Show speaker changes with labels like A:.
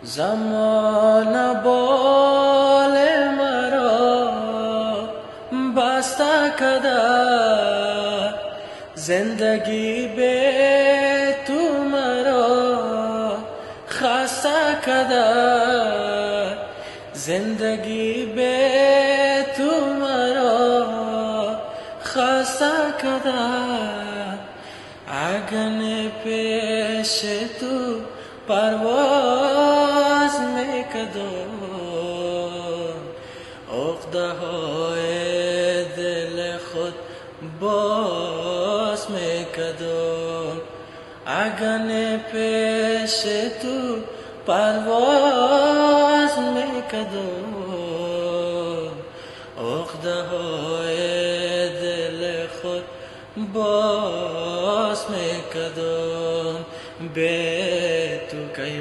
A: زمانه بال مرا بسته کده، زندگی به تو مرا خسته کده، زندگی به تو مرا خسته کده. اگن پیش تو پرواز میکدم، عقده های دل خود باز میکدم. اگن پیش تو پرواز میکدم، عقده های دل خود باز میکدم. به تو کی